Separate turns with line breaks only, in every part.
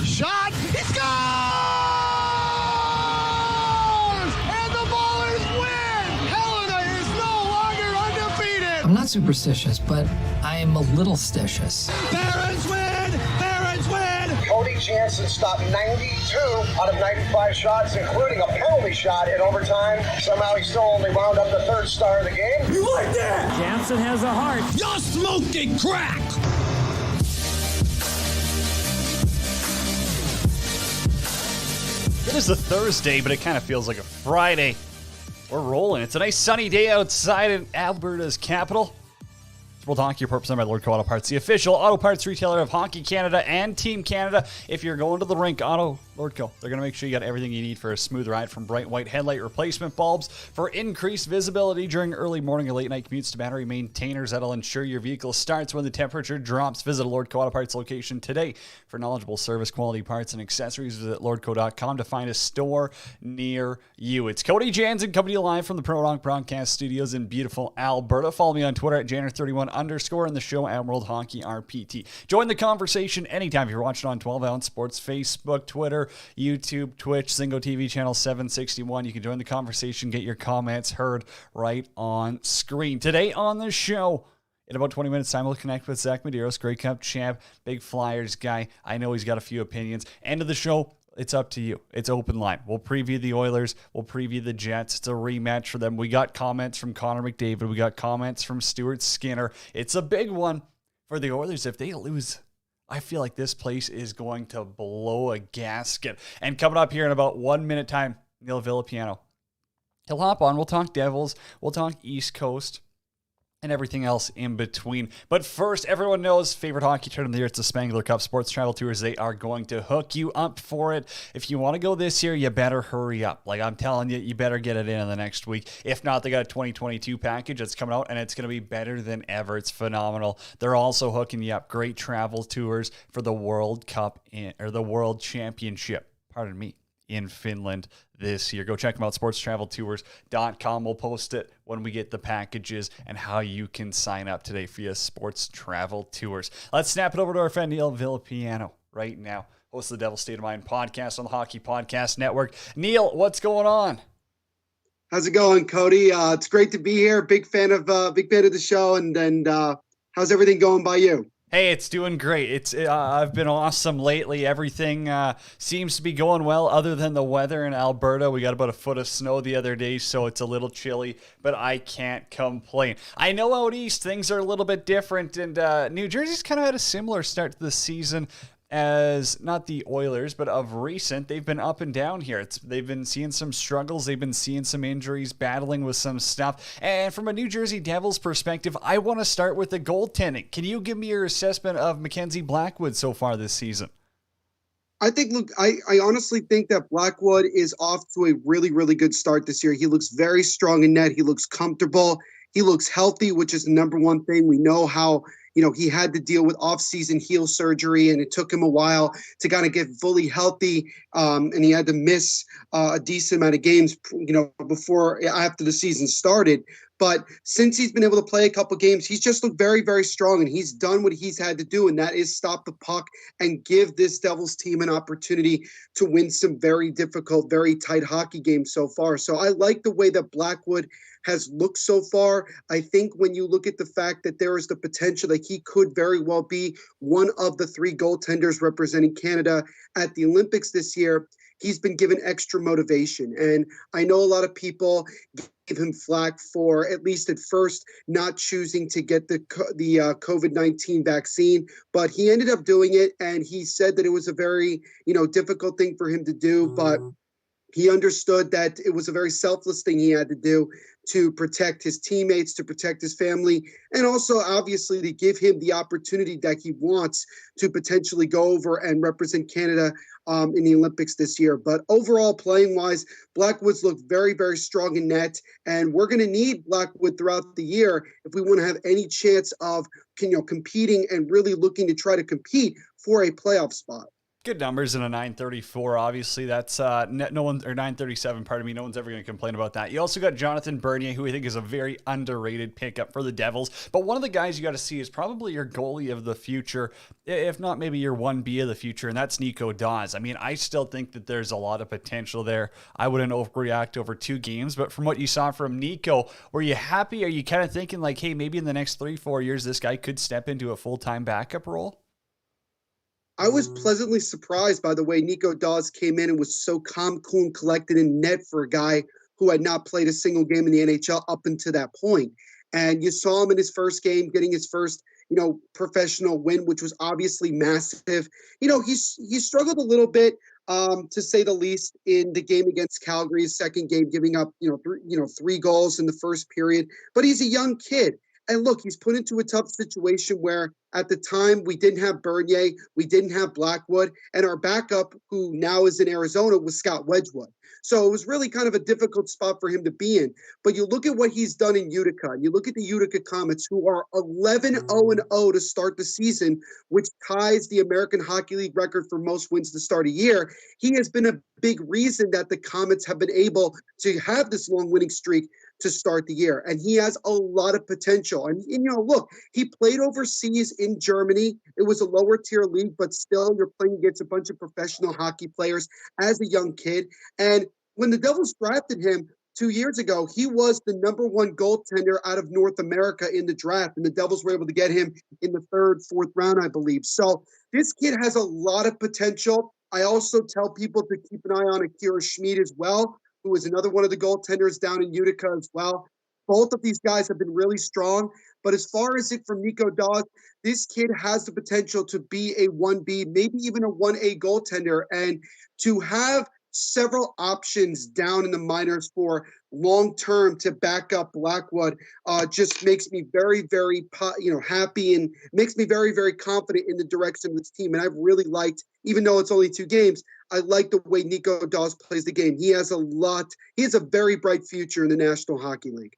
Shot, he scores! And the Ballers win! Helena is no longer undefeated!
I'm not superstitious, but I am a little stitious.
Barons win! Barons win!
Cody Jansen stopped 92 out of 95 shots, including a penalty shot in overtime. Somehow he still only wound up the third star of the game.
You like that?
Jansen has a heart.
You're smoking crack!
It is a Thursday, but it kind of feels like a Friday. We're rolling. It's a nice sunny day outside in Alberta's capital. World Hockey Report presented by Lordco Auto Parts, the official auto parts retailer of Hockey Canada and Team Canada. If you're going to the rink, Lordco, they're going to make sure you got everything you need for a smooth ride, from bright white headlight replacement bulbs for increased visibility during early morning or late night commutes to battery maintainers that'll ensure your vehicle starts when the temperature drops. Visit a Lordco Auto Parts location today for knowledgeable service, quality parts, and accessories. Visit lordco.com to find a store near you. It's Cody Jansen coming to you live from the Pro Rock Broadcast Studios in beautiful Alberta. Follow me on Twitter at Janner31_ and the show at World Hockey RPT. Join the conversation anytime if you're watching on 12 Ounce Sports, Facebook, Twitter, YouTube, Twitch, Zingo TV channel 761. You can join the conversation, get your comments heard right on screen. Today on the show, in about 20 minutes time, we'll connect with Zach Medeiros, Grey Cup champ, big Flyers guy. I know he's got a few opinions. End of the show, it's up to you. It's open line. We'll preview the Oilers. We'll preview the Jets. It's a rematch for them. We got comments from Connor McDavid. We got comments from Stuart Skinner. It's a big one for the Oilers. If they lose, I feel like this place is going to blow a gasket. And coming up here in about 1 minute time, Neil Villapiano. He'll hop on. We'll talk Devils. We'll talk East Coast and everything else in between. But first, everyone knows favorite hockey tournament of the year. It's the Spangler Cup Sports Travel Tours. They are going to hook you up for it. If you want to go this year, you better hurry up. Like I'm telling you, you better get it in the next week. If not, they got a 2022 package that's coming out, and it's going to be better than ever. It's phenomenal. They're also hooking you up great travel tours for the World Cup or the World Championship. Pardon me. In Finland this year. Go check them out, sportstraveltours.com. We'll post it when we get the packages and how you can sign up today for your Sports Travel Tours. Let's snap it over to our friend Neil Villapiano right now, host of the Devil State of Mind podcast on the Hockey Podcast Network. Neil, what's going on?
How's it going, Cody? It's great to be here. Big fan of the show, and how's everything going by you?
Hey, it's doing great. I've been awesome lately. Everything seems to be going well, other than the weather in Alberta. We got about a foot of snow the other day, so it's a little chilly, but I can't complain. I know out east things are a little bit different, and New Jersey's kind of had a similar start to the season as not the Oilers, but of recent. They've been up and down here. They've been seeing some struggles. They've been seeing some injuries, battling with some stuff. And from a New Jersey Devils perspective, I want to start with the goaltending. Can you give me your assessment of Mackenzie Blackwood so far this season?
I think, look, I honestly think that Blackwood is off to a really, really good start this year. He looks very strong in net. He looks comfortable. He looks healthy, which is the number one thing. We know how, he had to deal with off-season heel surgery, and it took him a while to kind of get fully healthy. And he had to miss a decent amount of games, after the season started. But since he's been able to play a couple games, he's just looked very, very strong, and he's done what he's had to do, and that is stop the puck and give this Devils team an opportunity to win some very difficult, very tight hockey games so far. So I like the way that Blackwood has looked so far. I think when you look at the fact that there is the potential that he could very well be one of the three goaltenders representing Canada at the Olympics this year, he's been given extra motivation. And I know a lot of people give him flack for, at least at first, not choosing to get the COVID-19 vaccine, but he ended up doing it, and he said that it was a very, difficult thing for him to do, but he understood that it was a very selfless thing he had to do to protect his teammates, to protect his family, and also obviously to give him the opportunity that he wants to potentially go over and represent Canada in the Olympics this year. But overall, playing-wise, Blackwood's looked very, very strong in net, and we're going to need Blackwood throughout the year if we want to have any chance of competing and really looking to try to compete for a playoff spot.
Good numbers in a 934. Obviously, that's no one, or 937. Pardon me. No one's ever going to complain about that. You also got Jonathan Bernier, who I think is a very underrated pickup for the Devils. But one of the guys you got to see is probably your goalie of the future, if not maybe your 1B of the future, and that's Nico Daws. I mean, I still think that there's a lot of potential there. I wouldn't overreact over 2 games, but from what you saw from Nico, were you happy? Are you kind of thinking like, hey, maybe in the next 3-4 years, this guy could step into a full-time backup role?
I was pleasantly surprised by the way Nico Daws came in and was so calm, cool, and collected in net for a guy who had not played a single game in the NHL up until that point. And you saw him in his first game getting his first, professional win, which was obviously massive. He struggled a little bit, to say the least, in the game against Calgary, his second game, giving up, 3 goals in the first period. But he's a young kid. And look, he's put into a tough situation where at the time we didn't have Bernier, we didn't have Blackwood, and our backup, who now is in Arizona, was Scott Wedgwood. So it was really kind of a difficult spot for him to be in. But you look at what he's done in Utica, and you look at the Utica Comets, who are 11-0-0 to start the season, which ties the American Hockey League record for most wins to start a year. He has been a big reason that the Comets have been able to have this long winning streak to start the year. And he has a lot of potential. And look, he played overseas in Germany. It was a lower tier league, but still you're playing against a bunch of professional hockey players as a young kid. And when the Devils drafted him 2 years ago, he was the number 1 goaltender out of North America in the draft. And the Devils were able to get him in the 3rd, 4th round, I believe. So this kid has a lot of potential. I also tell people to keep an eye on Akira Schmid as well, who is another one of the goaltenders down in Utica as well. Both of these guys have been really strong. But as far as it from Nico Daws, this kid has the potential to be a 1B, maybe even a 1A goaltender. And to have several options down in the minors for long-term to back up Blackwood just makes me very, very happy, and makes me very, very confident in the direction of this team. And I've really liked, even though it's only 2 games, I like the way Nico Daws plays the game. He has a very bright future in the National Hockey League.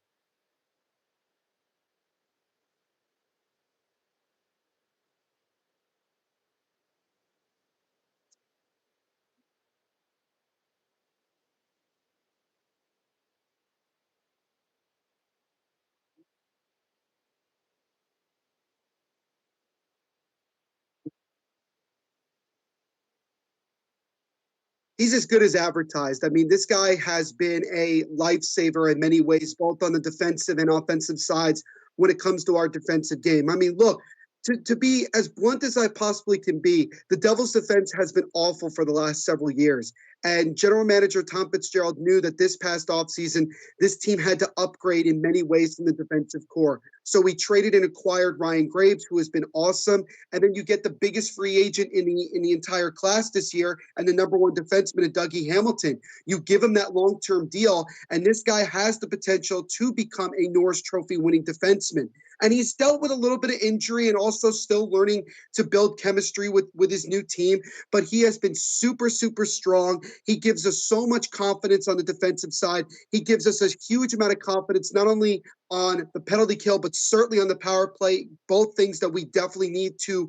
He's as good as advertised. I mean, this guy has been a lifesaver in many ways, both on the defensive and offensive sides when it comes to our defensive game. I mean, look, to be as blunt as I possibly can be, the Devils' defense has been awful for the last several years. And General Manager Tom Fitzgerald knew that this past offseason, this team had to upgrade in many ways in the defensive core. So we traded and acquired Ryan Graves, who has been awesome. And then you get the biggest free agent in the entire class this year and the number one defenseman in Dougie Hamilton. You give him that long-term deal, and this guy has the potential to become a Norris Trophy winning defenseman. And he's dealt with a little bit of injury and also still learning to build chemistry with his new team. But he has been super, super strong. He gives us so much confidence on the defensive side. He gives us a huge amount of confidence, not only on the penalty kill, but certainly on the power play, both things that we definitely need to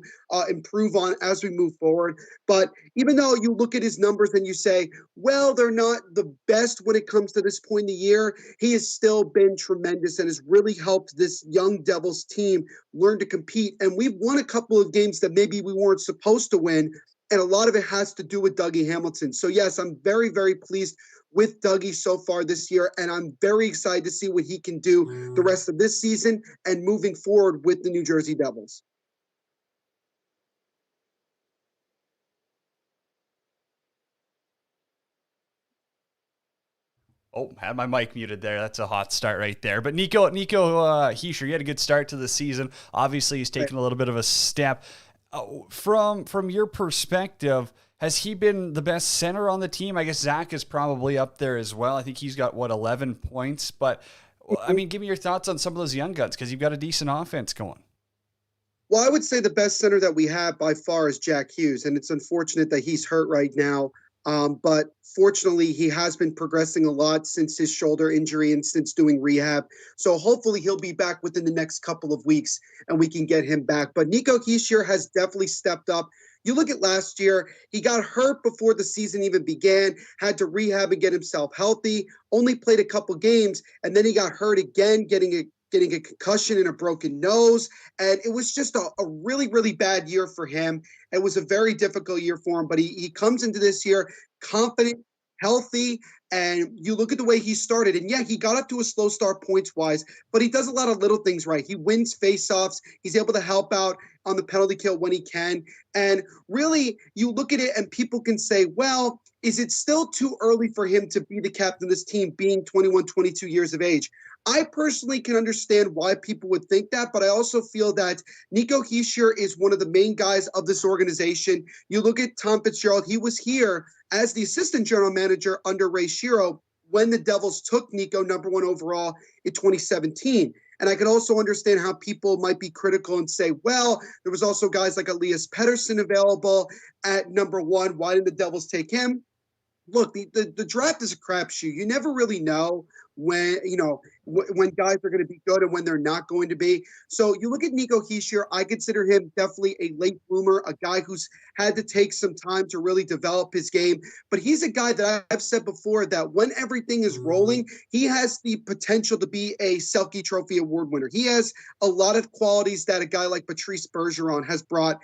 improve on as we move forward. But even though you look at his numbers and you say, well, they're not the best when it comes to this point in the year, he has still been tremendous and has really helped this young Devils team learn to compete. And we've won a couple of games that maybe we weren't supposed to win. And a lot of it has to do with Dougie Hamilton. So, yes, I'm very, very pleased with Dougie so far this year, and I'm very excited to see what he can do the rest of this season and moving forward with the New Jersey Devils.
Oh, had my mic muted there. That's a hot start right there. But Nico Hischier, he had a good start to the season. Obviously, he's taken a little bit of a step. From your perspective, has he been the best center on the team? I guess Zach is probably up there as well. I think he's got, 11 points? But, I mean, give me your thoughts on some of those young guns, because you've got a decent offense going.
Well, I would say the best center that we have by far is Jack Hughes, and it's unfortunate that he's hurt right now. But fortunately, he has been progressing a lot since his shoulder injury and since doing rehab. So hopefully he'll be back within the next couple of weeks and we can get him back. But Nico Hischier has definitely stepped up. You look at last year, he got hurt before the season even began, had to rehab and get himself healthy, only played a couple games, and then he got hurt again, getting a concussion and a broken nose. And it was just a really, really bad year for him. It was a very difficult year for him, but he comes into this year confident, healthy, and you look at the way he started. And yeah, he got up to a slow start points-wise, but he does a lot of little things right. He wins faceoffs. He's able to help out on the penalty kill when he can. And really, you look at it and people can say, well, is it still too early for him to be the captain of this team, being 21, 22 years of age? I personally can understand why people would think that, but I also feel that Nico Hischier is one of the main guys of this organization. You look at Tom Fitzgerald, he was here as the assistant general manager under Ray Shero when the Devils took Nico number 1 overall in 2017. And I can also understand how people might be critical and say, well, there was also guys like Elias Pettersson available at number 1. Why didn't the Devils take him? Look, the draft is a crapshoot. You never really know when guys are going to be good and when they're not going to be. So you look at Nico Hischier, I consider him definitely a late bloomer, a guy who's had to take some time to really develop his game. But he's a guy that I've said before that when everything is rolling, he has the potential to be a Selke Trophy Award winner. He has a lot of qualities that a guy like Patrice Bergeron has brought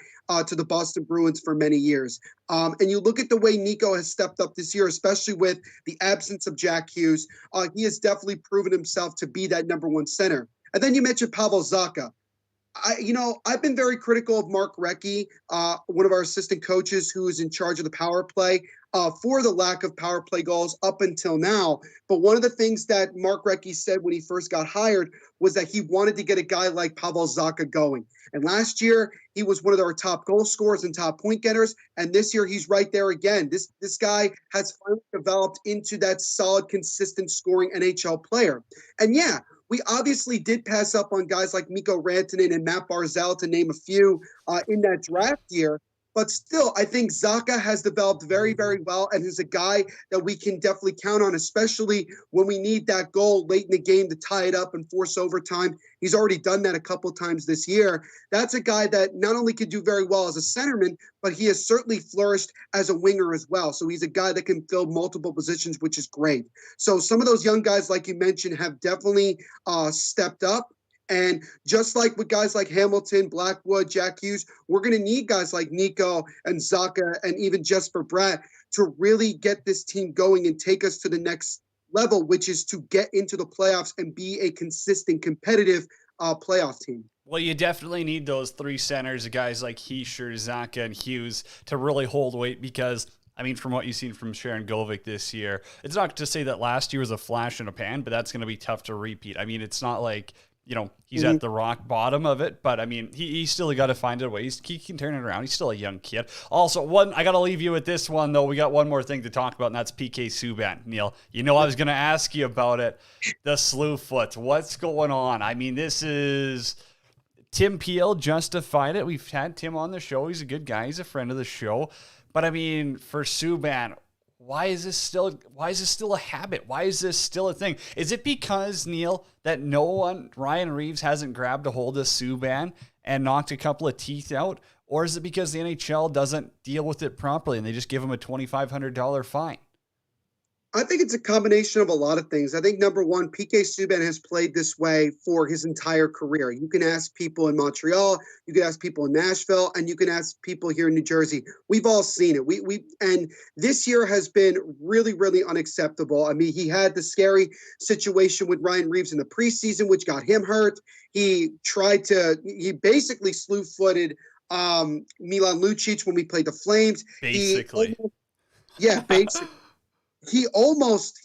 to the Boston Bruins for many years. And you look at the way Nico has stepped up this year, especially with the absence of Jack Hughes. He has definitely proven himself to be that number 1 center. And then you mentioned Pavel Zacha. I've been very critical of Mark Recchi, one of our assistant coaches who is in charge of the power play, for the lack of power play goals up until now. But one of the things that Mark Recchi said when he first got hired was that he wanted to get a guy like Pavel Zacha going. And last year, he was one of our top goal scorers and top point getters. And this year, he's right there again. This guy has finally developed into that solid, consistent scoring NHL player. And yeah, we obviously did pass up on guys like Mikko Rantanen and Matt Barzal, to name a few, in that draft year. But still, I think Zacha has developed very, very well and is a guy that we can definitely count on, especially when we need that goal late in the game to tie it up and force overtime. He's already done that a couple of times this year. That's a guy that not only could do very well as a centerman, but he has certainly flourished as a winger as well. So he's a guy that can fill multiple positions, which is great. So some of those young guys, like you mentioned, have definitely stepped up. And just like with guys like Hamilton, Blackwood, Jack Hughes, we're going to need guys like Nico and Zacha and even Jesper Bratt to really get this team going and take us to the next level, which is to get into the playoffs and be a consistent, competitive playoff team.
Well, you definitely need those three centers, guys like Hischier, Zacha, and Hughes, to really hold weight because, I mean, from what you've seen from Sharon Govic this year, it's not to say that last year was a flash in a pan, but that's going to be tough to repeat. I mean, it's not like, he's at the rock bottom of it, but I mean, he's still got to find a way. He can turn it around. He's still a young kid. Also, I got to leave you with this one, though. We got one more thing to talk about, and that's PK Subban. Neil, I was going to ask you about it. The slew foot. What's going on? I mean, this is... Tim Peel justified it. We've had Tim on the show. He's a good guy. He's a friend of the show. But I mean, for Subban, why is this still a habit? Why is this still a thing? Is it because, Neil, that Ryan Reeves hasn't grabbed a hold of Subban and knocked a couple of teeth out? Or is it because the NHL doesn't deal with it properly and they just give him a $2,500 fine?
I think it's a combination of a lot of things. I think, number one, PK Subban has played this way for his entire career. You can ask people in Montreal, you can ask people in Nashville, and you can ask people here in New Jersey. We've all seen it. And this year has been really, really unacceptable. I mean, he had the scary situation with Ryan Reeves in the preseason, which got him hurt. He basically slew-footed Milan Lucic when we played the Flames.
Basically.
Basically. He almost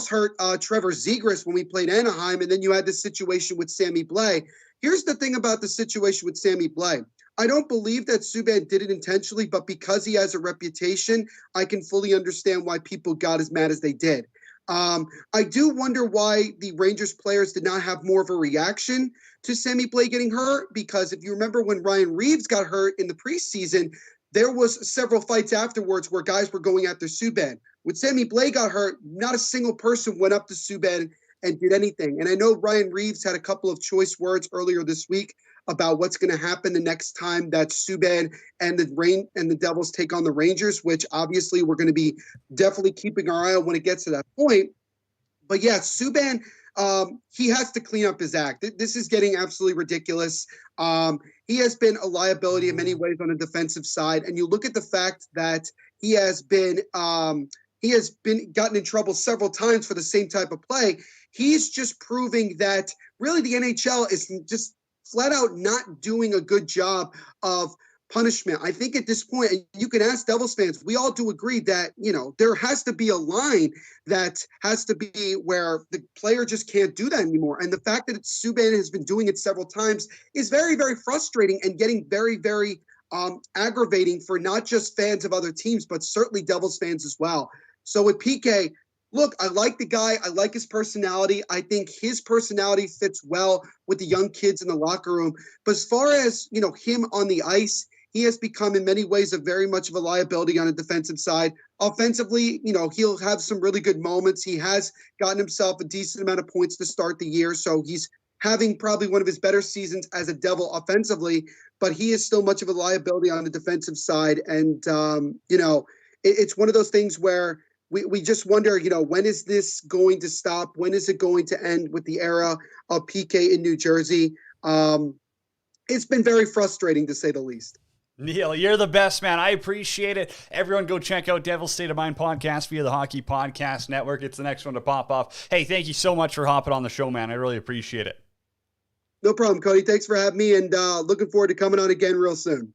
hurt Trevor Zegras when we played Anaheim, and then you had this situation with Sammy Blais. Here's the thing about the situation with Sammy Blais. I don't believe that Subban did it intentionally, but because he has a reputation, I can fully understand why people got as mad as they did. I do wonder why the Rangers players did not have more of a reaction to Sammy Blais getting hurt, because if you remember when Ryan Reeves got hurt in the preseason, there was several fights afterwards where guys were going after Subban. When Sammy Blais got hurt, not a single person went up to Subban and did anything. And I know Ryan Reeves had a couple of choice words earlier this week about what's going to happen the next time that Subban and the Devils take on the Rangers, which obviously we're going to be definitely keeping our eye on when it gets to that point. But yeah, Subban, he has to clean up his act. This is getting absolutely ridiculous. He has been a liability in many ways on the defensive side. And you look at the fact that he has been gotten in trouble several times for the same type of play. He's just proving that really the NHL is just flat out not doing a good job of punishment. I think at this point, and you can ask Devils fans, we all do agree that, there has to be a line that has to be where the player just can't do that anymore. And the fact that Subban has been doing it several times is very, very frustrating and getting very, very aggravating for not just fans of other teams, but certainly Devils fans as well. So with PK, look, I like the guy. I like his personality. I think his personality fits well with the young kids in the locker room. But as far as, him on the ice, he has become in many ways very much of a liability on the defensive side. Offensively, he'll have some really good moments. He has gotten himself a decent amount of points to start the year. So he's having probably one of his better seasons as a Devil offensively, but he is still much of a liability on the defensive side. And, it's one of those things where we just wonder, when is this going to stop? When is it going to end with the era of PK in New Jersey? It's been very frustrating, to say the least.
Neil, you're the best, man. I appreciate it. Everyone go check out Devil's State of Mind podcast via the Hockey Podcast Network. It's the next one to pop off. Hey, thank you so much for hopping on the show, man. I really appreciate it.
No problem, Cody. Thanks for having me, and looking forward to coming on again real soon.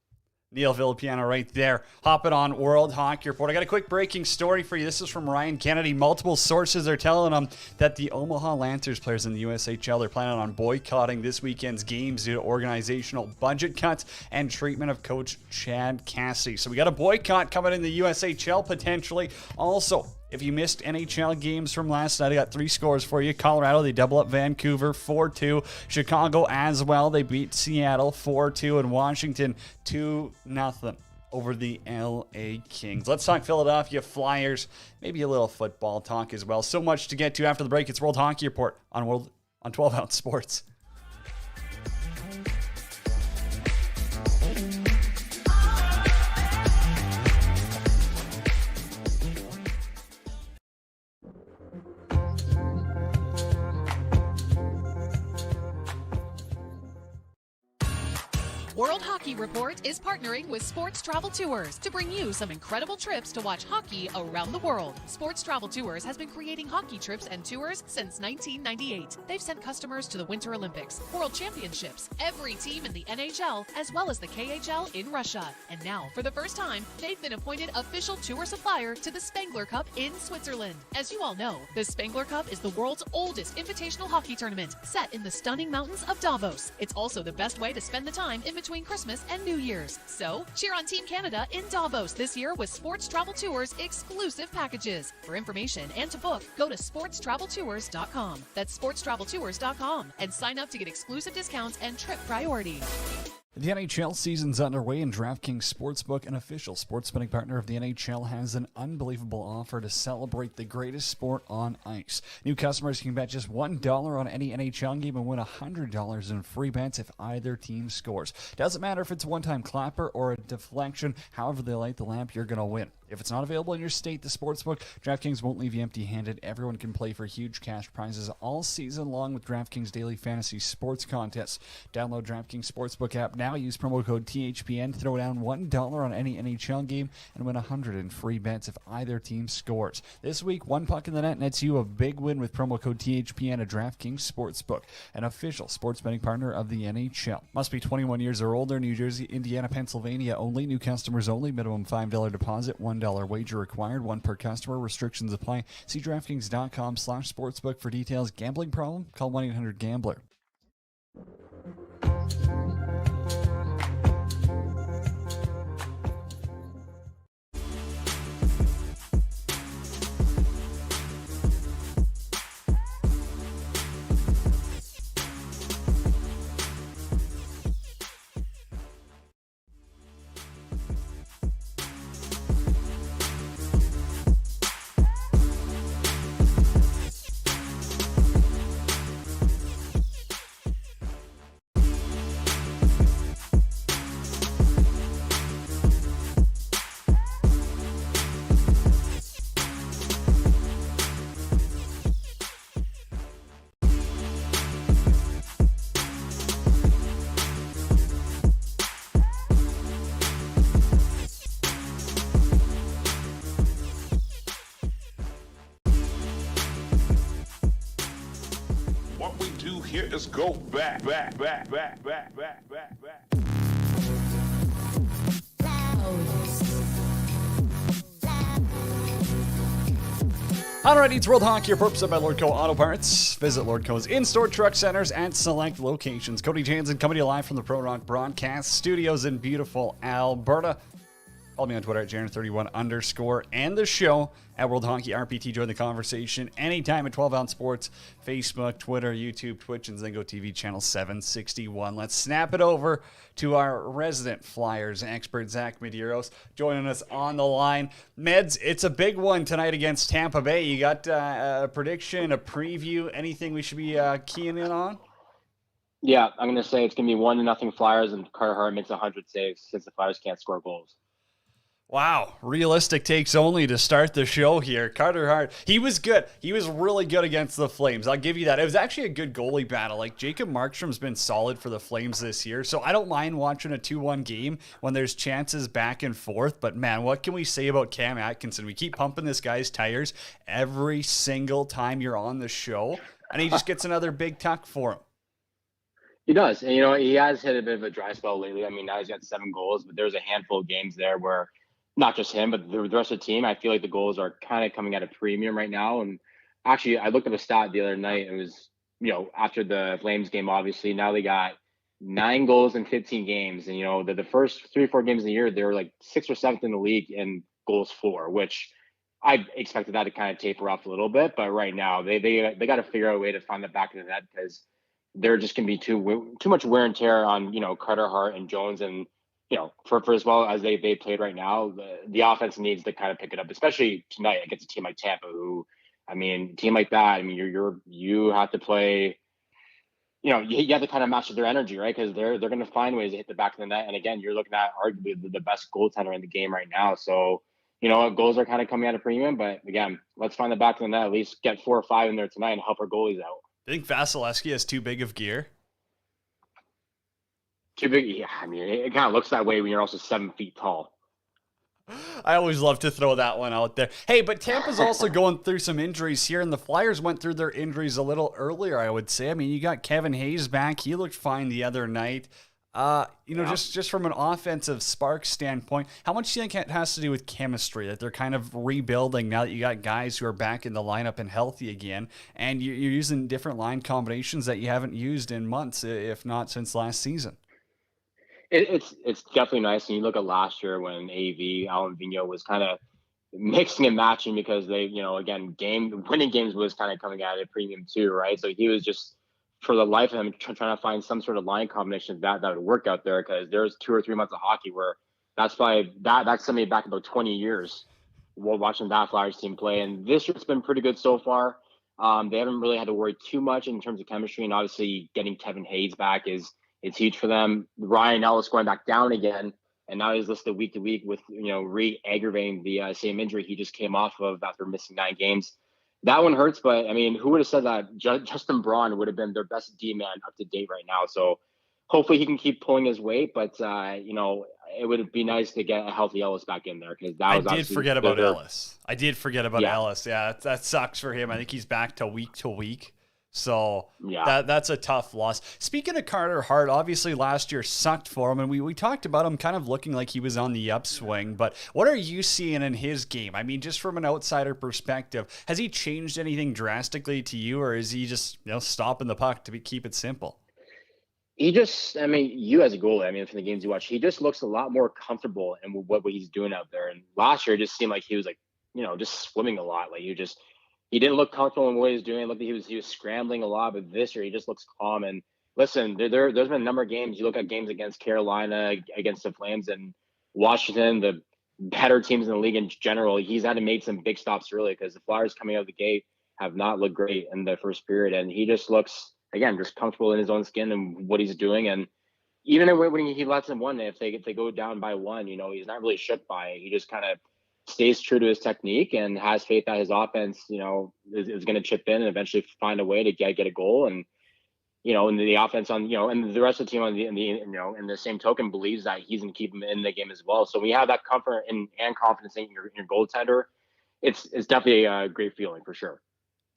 Neil Villapiano right there, hopping on World Hockey Report. I got a quick breaking story for you. This is from Ryan Kennedy. Multiple sources are telling him that the Omaha Lancers players in the USHL are planning on boycotting this weekend's games due to organizational budget cuts and treatment of coach Chad Cassidy. So we got a boycott coming in the USHL potentially. Also, if you missed NHL games from last night, I got 3 scores for you. Colorado, they double up Vancouver 4-2. Chicago as well. They beat Seattle 4-2. And Washington 2-0 over the LA Kings. Let's talk Philadelphia Flyers. Maybe a little football talk as well. So much to get to after the break. It's World Hockey Report on 12 Ounce Sports.
World Hockey Report is partnering with Sports Travel Tours to bring you some incredible trips to watch hockey around the world. Sports Travel Tours has been creating hockey trips and tours since 1998. They've sent customers to the Winter Olympics, World Championships, every team in the NHL, as well as the KHL in Russia. And now, for the first time, they've been appointed official tour supplier to the Spengler Cup in Switzerland. As you all know, the Spengler Cup is the world's oldest invitational hockey tournament, set in the stunning mountains of Davos. It's also the best way to spend the time in between Christmas and New Year's. So, cheer on Team Canada in Davos this year with Sports Travel Tours exclusive packages. For information and to book, go to sportstraveltours.com. That's sportstraveltours.com and sign up to get exclusive discounts and trip priority.
The NHL season's underway, and DraftKings Sportsbook, an official sports betting partner of the NHL, has an unbelievable offer to celebrate the greatest sport on ice. New customers can bet just $1 on any NHL game and win $100 in free bets if either team scores. Doesn't matter if it's a one-time clapper or a deflection, however they light the lamp, you're going to win. If it's not available in your state, the Sportsbook, DraftKings won't leave you empty-handed. Everyone can play for huge cash prizes all season long with DraftKings Daily Fantasy Sports Contests. Download DraftKings Sportsbook app now. Use promo code THPN. Throw down $1 on any NHL game and win $100 in free bets if either team scores. This week, one puck in the net nets you a big win with promo code THPN at DraftKings Sportsbook, an official sports betting partner of the NHL. Must be 21 years or older. New Jersey, Indiana, Pennsylvania only. New customers only. Minimum $5 deposit. $1 wager required. One per customer. Restrictions apply. See DraftKings.com/sportsbook for details. Gambling problem? Call 1-800-GAMBLER.
Here is go back.
All right, it's World Hockey Report presented by Lordco Auto Parts. Visit Lordco's in-store truck centers at select locations. Cody Jansen coming to you live from the Pro Rock Broadcast Studios in beautiful Alberta. Follow me on Twitter at Jaron31_ and the show at World Hockey RPT. Join the conversation anytime at 12 Ounce Sports, Facebook, Twitter, YouTube, Twitch, and Zingo TV channel 761. Let's snap it over to our resident Flyers expert, Zach Medeiros, joining us on the line. Meds, it's a big one tonight against Tampa Bay. You got a prediction, a preview, anything we should be keying in on?
Yeah, I'm going to say it's going to be 1-0 Flyers, and Carter Hart makes 100 saves since the Flyers can't score goals.
Wow, realistic takes only to start the show here. Carter Hart, he was good. He was really good against the Flames. I'll give you that. It was actually a good goalie battle. Like, Jacob Markstrom's been solid for the Flames this year, so I don't mind watching a 2-1 game when there's chances back and forth. But, man, what can we say about Cam Atkinson? We keep pumping this guy's tires every single time you're on the show, and he just gets another big tuck for him.
He does. And, he has hit a bit of a dry spell lately. I mean, now he's got 7 goals, but there's a handful of games there where not just him, but the rest of the team, I feel like the goals are kind of coming at a premium right now. And actually, I looked at a stat the other night. It was, after the Flames game, obviously, now they got 9 goals in 15 games. And, the first 3 or 4 games of the year, they were like 6th or 7th in the league in goals for, which I expected that to kind of taper off a little bit. But right now, they got to figure out a way to find the back of the net, because they're just going to be too much wear and tear on, Carter Hart and Jones. And, for as well as they played right now, the offense needs to kind of pick it up, especially tonight against a team like Tampa, who, team like that, you have to play, you have to kind of master their energy, right? Because they're going to find ways to hit the back of the net. And again, you're looking at arguably the best goaltender in the game right now. So, goals are kind of coming at a premium, but again, let's find the back of the net, at least get 4 or 5 in there tonight and help our goalies out.
I think Vasilevsky has too big of gear.
too big. Yeah, I mean, it kind of looks that way when you're also 7 feet tall.
I always love to throw that one out there. Hey, but Tampa's also going through some injuries here, and the Flyers went through their injuries a little earlier, I would say. I mean, you got Kevin Hayes back. He looked fine the other night. Just from an offensive spark standpoint, how much do you think it has to do with chemistry, that they're kind of rebuilding now that you got guys who are back in the lineup and healthy again, and you're using different line combinations that you haven't used in months, if not since last season?
It's definitely nice. And you look at last year when Alan Vigneault was kind of mixing and matching because they, again, winning games was kind of coming at a premium too, right? So he was just, for the life of him, trying to find some sort of line combination that would work out there, because there's 2 or 3 months of hockey where that's somebody back about 20 years while watching that Flyers team play. And this year it's been pretty good so far. They haven't really had to worry too much in terms of chemistry, and obviously getting Kevin Hayes back is huge for them. Ryan Ellis going back down again, and now he's listed week to week with re-aggravating the same injury he just came off of after missing 9 games. That one hurts, but I mean, who would have said that Justin Braun would have been their best D-man up to date right now? So hopefully he can keep pulling his weight, but it would be nice to get a healthy Ellis back in there, because
I did forget about Ellis. Ellis. Yeah, that sucks for him. I think he's back to week. So that's a tough loss. Speaking of Carter Hart, obviously last year sucked for him, and we talked about him kind of looking like he was on the upswing. But what are you seeing in his game? I mean, just from an outsider perspective, has he changed anything drastically to you, or is he just stopping the puck to keep it simple?
He just, I mean, you as a goalie, I mean, from the games you watch, he just looks a lot more comfortable in what he's doing out there. And last year, it just seemed like he was like, just swimming a lot. Like he didn't look comfortable in what he was doing. It looked like he was scrambling a lot, but this year he just looks calm. And listen, there's been a number of games. You look at games against Carolina, against the Flames, and Washington, the better teams in the league in general. He's had to make some big stops early, because the Flyers coming out of the gate have not looked great in the first period. And he just looks, again, just comfortable in his own skin and what he's doing. And even when he lets them win, if they go down by 1, he's not really shook by it. He just kind of stays true to his technique and has faith that his offense, is going to chip in and eventually find a way to get a goal. And, and the offense and the rest of the team in the same token believes that he's going to keep him in the game as well. So we have that comfort and confidence in your goaltender. It's definitely a great feeling for sure.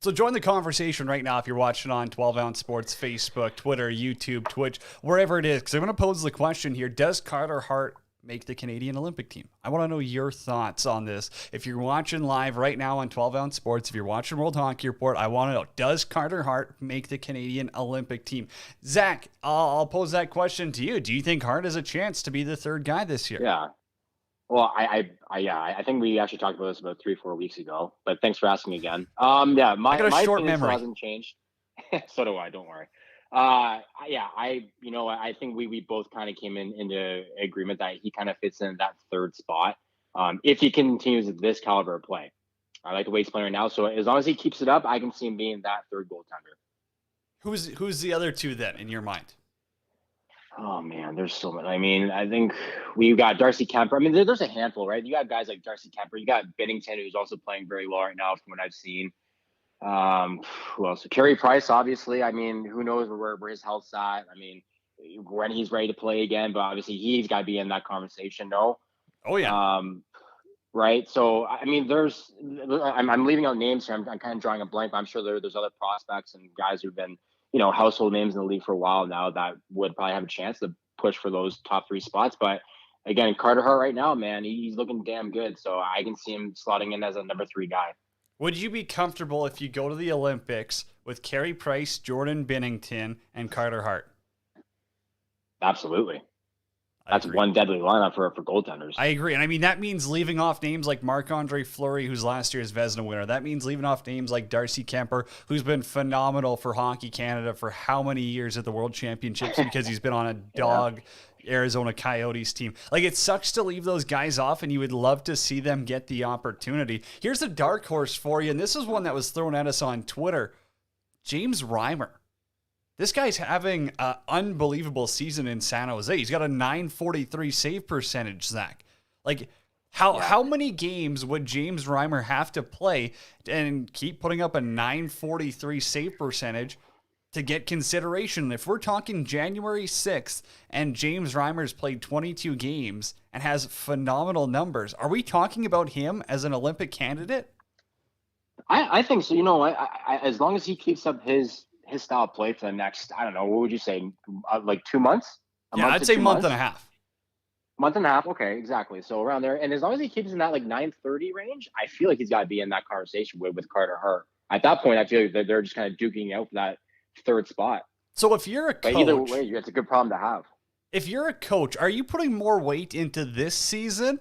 So join the conversation right now if you're watching on 12 Ounce Sports, Facebook, Twitter, YouTube, Twitch, wherever it is. Because I'm going to pose the question here. Does Carter Hart make the Canadian Olympic team? I want to know your thoughts on this. If you're watching live right now on 12 Ounce Sports, if you're watching World Hockey Report, I want to know, does Carter Hart make the Canadian Olympic team? Zach, I'll pose that question to you. Do you think Hart has a chance to be the third guy this year?
Yeah. Well, I think we actually talked about this about 3-4 weeks ago, but thanks for asking again. My short memory hasn't changed. So do I, don't worry. I think we both kind of came into agreement that he kind of fits in that third spot. If he continues this caliber of play, I like the way he's playing right now. So as long as he keeps it up, I can see him being that third goaltender.
Who's the other two then in your mind?
Oh man, there's so many. I mean, I think we've got Darcy Kemper. I mean, there's a handful, right? You got guys like Darcy Kemper. You got Binnington, who's also playing very well right now, from what I've seen. Who else? Carey Price, obviously. I mean, who knows where his health's at? I mean, when he's ready to play again, but obviously he's got to be in that conversation. No.
Oh yeah.
Right. So I mean, I'm leaving out names here. I'm kind of drawing a blank, but I'm sure there's other prospects and guys who've been, household names in the league for a while now that would probably have a chance to push for those top 3 spots. But again, Carter Hart right now, man, he's looking damn good. So I can see him slotting in as a number 3 guy.
Would you be comfortable if you go to the Olympics with Carey Price, Jordan Binnington, and Carter Hart?
Absolutely. That's one deadly lineup for goaltenders.
I agree. And I mean, that means leaving off names like Marc-Andre Fleury, who's last year's Vezina winner. That means leaving off names like Darcy Kemper, who's been phenomenal for Hockey Canada for how many years at the World Championships because he's been on a dog Arizona Coyotes team. Like, it sucks to leave those guys off, and you would love to see them get the opportunity. Here's a dark horse for you, and this is one that was thrown at us on Twitter. James Reimer. This guy's having an unbelievable season in San Jose. He's got a .943 save percentage, Zach. Like, how many games would James Reimer have to play and keep putting up a .943 save percentage to get consideration. If we're talking January 6th and James Reimer's played 22 games and has phenomenal numbers, are we talking about him as an Olympic candidate?
I think so. As long as he keeps up his style of play for the next, I don't know, what would you say, like 2 months?
I'd say month and a half.
Month and a half, okay, exactly. So around there, and as long as he keeps in that like 930 range, I feel like he's got to be in that conversation with Carter Hart. At that point, I feel like they're just kind of duking out for that third spot.
So if you're a coach,
but either way, it's a good problem to have.
If you're a coach, are you putting more weight into this season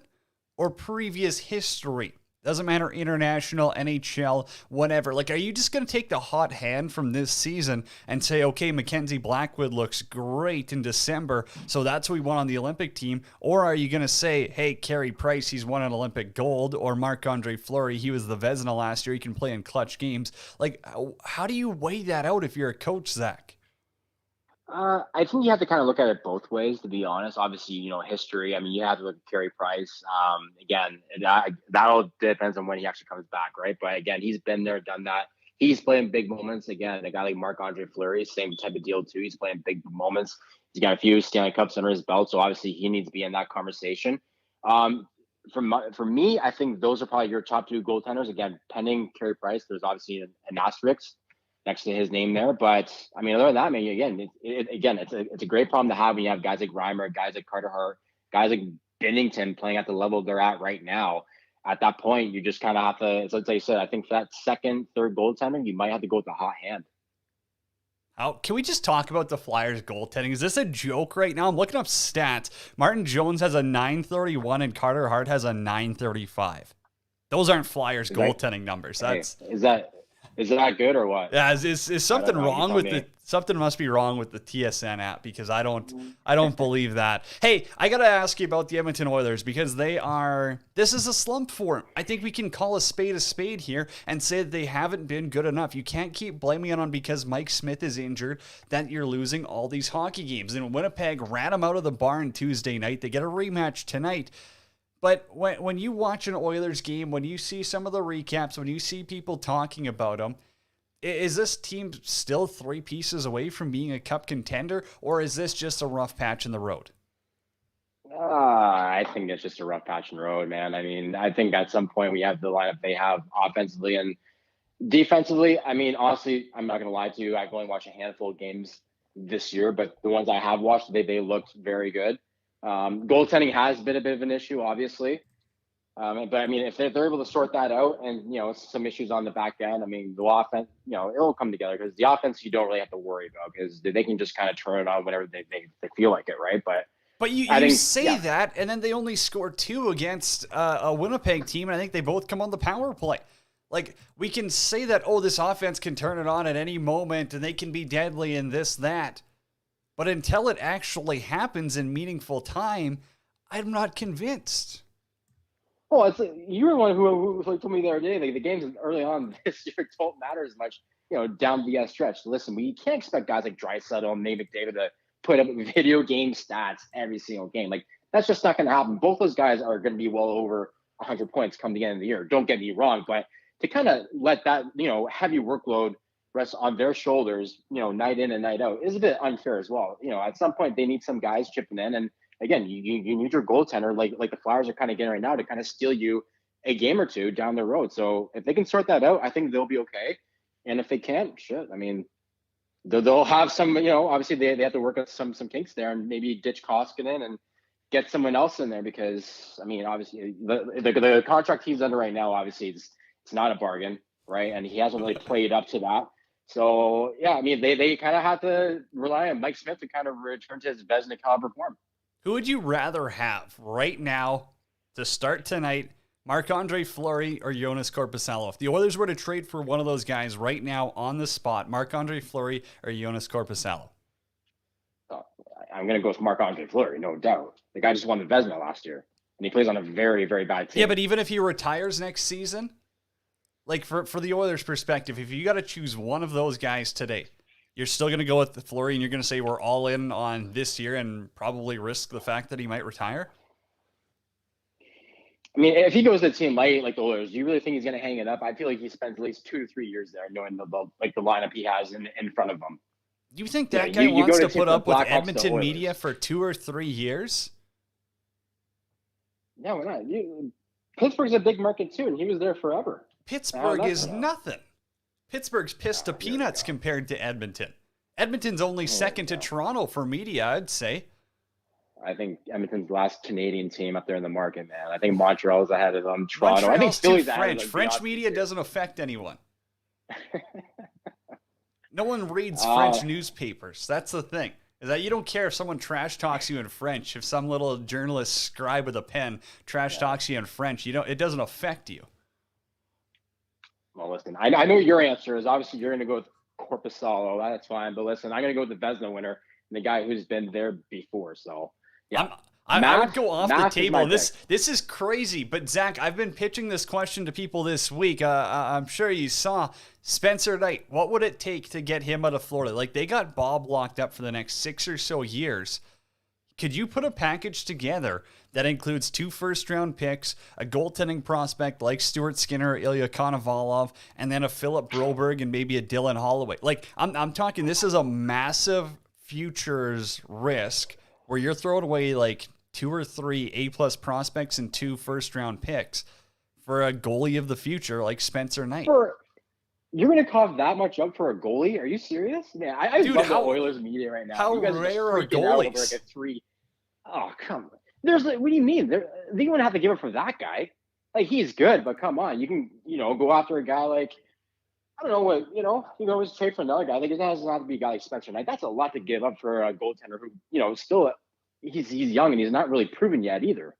or previous history? Doesn't matter, international, NHL, whatever. Like, are you just going to take the hot hand from this season and say, okay, Mackenzie Blackwood looks great in December, so that's what we want on the Olympic team? Or are you going to say, hey, Carey Price, he's won an Olympic gold, or Marc-Andre Fleury, he was the Vezina last year, he can play in clutch games. Like, how do you weigh that out if you're a coach, Zach?
I think you have to kind of look at it both ways, to be honest. Obviously, history. I mean, you have to look at Carey Price. Again, that all depends on when he actually comes back, right? But again, he's been there, done that. He's playing big moments. Again, a guy like Marc-Andre Fleury, same type of deal too. He's playing big moments. He's got a few Stanley Cups under his belt, so obviously he needs to be in that conversation. For me, I think those are probably your top two goaltenders. Again, pending Carey Price, there's obviously an asterisk next to his name there. But I mean, other than that, I mean, again, it's a great problem to have when you have guys like Reimer, guys like Carter Hart, guys like Binnington playing at the level they're at right now. At that point, you just kind of have to, it's like you said, I think for that second, third goaltender, you might have to go with the hot hand.
Can we just talk about the Flyers goaltending? Is this a joke right now? I'm looking up stats. Martin Jones has a 931 and Carter Hart has a 935. Those aren't Flyers goaltending numbers. Is that good or what?
Yeah,
is something wrong with the something must be wrong with the TSN app because I don't believe that. Hey, I gotta ask you about the Edmonton Oilers because this is a slump for them. I think we can call a spade here and say that they haven't been good enough. You can't keep blaming it on because Mike Smith is injured that you're losing all these hockey games. And Winnipeg ran them out of the barn Tuesday night. They get a rematch tonight. But when you watch an Oilers game, when you see some of the recaps, when you see people talking about them, is this team still 3 pieces away from being a cup contender, or is this just a rough patch in the road?
I think it's just a rough patch in the road, man. I mean, I think at some point we have the lineup they have offensively and defensively. I mean, honestly, I'm not going to lie to you. I've only watched a handful of games this year, but the ones I have watched, they looked very good. Goaltending has been a bit of an issue, obviously. But I mean, if they're able to sort that out and, some issues on the back end, I mean, the offense, it'll come together because the offense, you don't really have to worry about because they can just kind of turn it on whenever they feel like it. Right. But
you say that, and then they only scored 2 against a Winnipeg team. And I think they both come on the power play. Like, we can say that, this offense can turn it on at any moment and they can be deadly and this, that. But until it actually happens in meaningful time, I'm not convinced.
Well, you were one who told me the other day, like the games early on this year don't matter as much, down the stretch. Listen, we can't expect guys like Draisaitl and Nate McDavid to put up video game stats every single game. Like, that's just not going to happen. Both those guys are going to be well over 100 points come the end of the year. Don't get me wrong, but to kind of let that, heavy workload rest on their shoulders, night in and night out is a bit unfair as well. At some point they need some guys chipping in. And again, you need your goaltender, like the Flyers are kind of getting right now, to kind of steal you a game or two down the road. So if they can sort that out, I think they'll be okay. And if they can't, shit, I mean, they'll have some, obviously they have to work out some kinks there and maybe ditch Koskinen and get someone else in there because, I mean, obviously the contract he's under right now, obviously it's not a bargain, right? And he hasn't really played up to that. So, yeah, I mean, they kind of have to rely on Mike Smith to kind of return to his Vezina caliber form.
Who would you rather have right now to start tonight, Marc-Andre Fleury or Jonas Korpisalo? If the Oilers were to trade for one of those guys right now on the spot, Marc-Andre Fleury or Jonas Korpisalo?
I'm going to go with Marc-Andre Fleury, no doubt. The guy just won the Vezina last year, and he plays on a very, very bad team.
Yeah, but even if he retires next season, like for the Oilers' perspective, if you got to choose one of those guys today, you're still going to go with the Fleury and you're going to say we're all in on this year and probably risk the fact that he might retire?
I mean, if he goes to a team like the Oilers, do you really think he's going to hang it up? I feel like he spends at least 2 to 3 years there knowing the lineup he has in front of him.
Do you think that
Yeah,
guy
you
wants
go
to
to
put up with
Blackhawks to
Edmonton
Oilers.
media for 2 or 3 years?
Yeah, why not? Pittsburgh's a big market too, and he was there forever.
Pittsburgh is
that's
nothing. Pittsburgh's pissed to peanuts compared to Edmonton. Edmonton's only second to Toronto for media, I'd say.
I think Edmonton's the last Canadian team up there in the market, man. I think Montreal's ahead of them. Toronto. I think
Montreal's too
Philly's ahead of
French.
them, to be
French
honest
media
with you.
doesn't affect anyone. No one reads French newspapers. That's the thing. Is that you don't care if someone trash talks you in French. If some little journalist scribe with a pen trash talks you in French, it doesn't affect you.
Well, listen, I know your answer is obviously you're going to go with Corpusalo. That's fine. But listen, I'm going to go with the Vezina winner and the guy who's been there before. So, yeah.
I would go off the
Math is my
table. This is crazy. But, Zach, I've been pitching this question to people this week. I'm sure you saw Spencer Knight. What would it take to get him out of Florida? Like, they got Bob locked up for the next 6 or so years. Could you put a package together that includes 2 first-round picks, a goaltending prospect like Stuart Skinner, Ilya Konovalov, and then a Philip Broberg and maybe a Dylan Holloway? Like, I'm talking, this is a massive futures risk where you're throwing away like 2 or 3 A-plus prospects and 2 first-round picks for a goalie of the future like Spencer Knight.
You're going to cough that much up for a goalie? Are you serious? Man, I
Dude,
love the Oilers media right now.
How
you guys
rare
are
are
just freaking out over
goalies?
like a 3. Oh, come on. What do you mean? They wouldn't have to give up for that guy. Like, he's good, but come on. You can, go after a guy like, I don't know what, you can always trade for another guy. Like, it doesn't have to be a guy like Spencer Knight. That's a lot to give up for a goaltender who, still, he's young and he's not really proven yet either.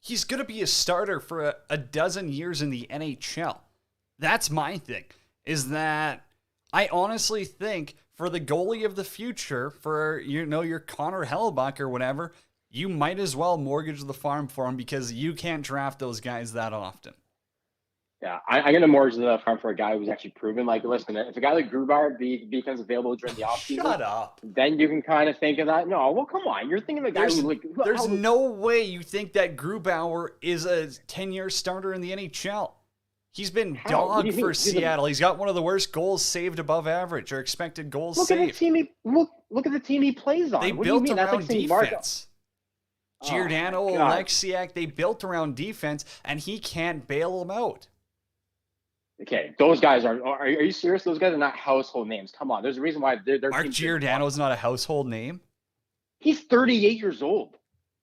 He's going to be a starter for a dozen years in the NHL. That's my thing, is that I honestly think for the goalie of the future, for, your Connor Hellebuyck or whatever, you might as well mortgage the farm for him because you can't draft those guys that often.
Yeah, I'm going to mortgage the farm for a guy who's actually proven. Like, listen, if a guy like Grubauer becomes available during the offseason,
Shut up.
Then you can kind of think of that. No, well, come on. You're thinking of a guy
There's no way you think that Grubauer is a 10-year starter in the NHL. He's been dog for Seattle. He's got one of the worst goals saved above average or expected goals saved.
Look at the team he plays on.
They
What
built
do you mean?
around
That's like
defense.
Oh,
Giordano,
God.
Alexiak, they built around defense, and he can't bail them out.
Okay, those guys are you serious? Those guys are not household names. Come on. There's a reason why they're
Mark Giordano's not a household name.
He's 38 years old.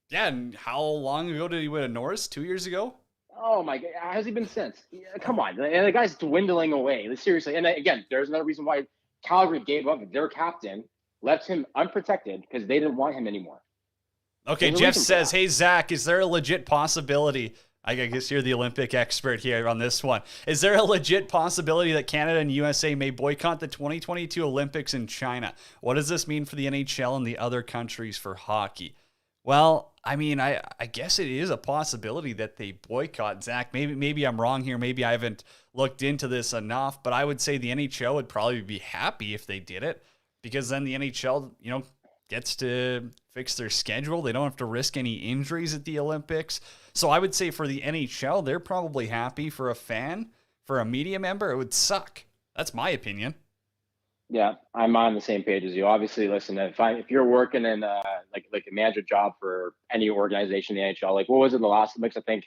Yeah, and how long ago did he win a Norris? 2 years ago?
Oh my God, has he been since? Yeah, come on, and the guy's dwindling away. Seriously, and again, there's another reason why Calgary gave up their captain, left him unprotected because they didn't want him anymore.
Okay, Jeff says, "Hey Zach, is there a legit possibility? I guess you're the Olympic expert here on this one. Is there a legit possibility that Canada and USA may boycott the 2022 Olympics in China? What does this mean for the NHL and the other countries for hockey?" Well, I mean, I guess it is a possibility that they boycott, Zach. Maybe I'm wrong here. Maybe I haven't looked into this enough, but I would say the NHL would probably be happy if they did it because then the NHL, gets to fix their schedule. They don't have to risk any injuries at the Olympics. So I would say for the NHL, they're probably happy. For a fan, for a media member, it would suck. That's my opinion.
Yeah, I'm on the same page as you. Obviously, listen, if you're working in like a manager job for any organization in the NHL, like what was it in the last Olympics? I think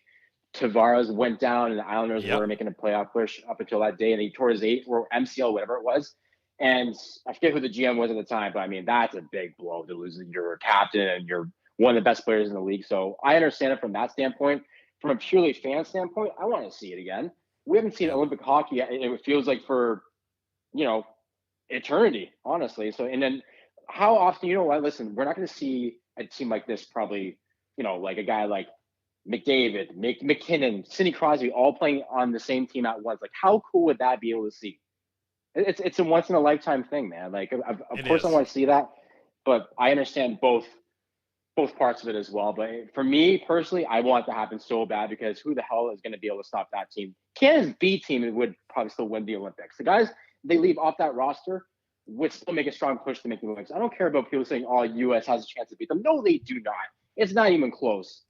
Tavares went down and the Islanders were making a playoff push up until that day, and he tore his or MCL, whatever it was. And I forget who the GM was at the time, but I mean, that's a big blow to lose your captain and you're one of the best players in the league. So I understand it from that standpoint. From a purely fan standpoint, I want to see it again. We haven't seen Olympic hockey. It feels like for, eternity, honestly. So, and then how often, listen, we're not going to see a team like this probably, like a guy like McDavid, McKinnon, Sidney Crosby, all playing on the same team at once. Like, how cool would that be able to see? It's a once in a lifetime thing, man. Like, of course I want to see that, but I understand both parts of it as well. But for me personally, I want it to happen so bad because who the hell is going to be able to stop that team? Canada's B team would probably still win the Olympics. The guys they leave off that roster would still make a strong push to make the Olympics. I don't care about people saying, "Oh, U.S. has a chance to beat them." No, they do not. It's not even close.